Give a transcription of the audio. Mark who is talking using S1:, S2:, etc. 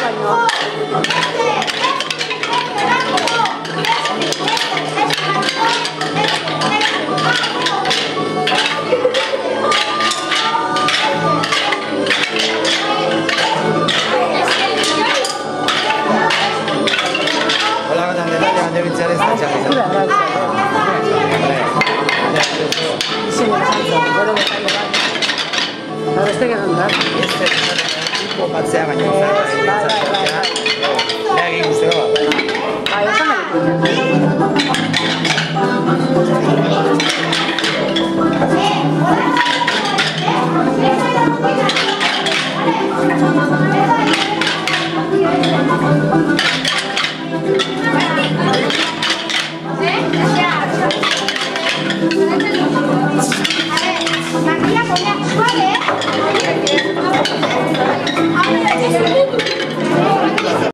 S1: baino.
S2: Hola, ¿qué tal? ¿Dónde pinchar esta chaqueta?
S1: Sí, me lo siento, pero que está llevando. Ahora este que no da.
S2: Este tipo batzea baino bai. Egin guztio bat.
S1: Bai, esan nahi.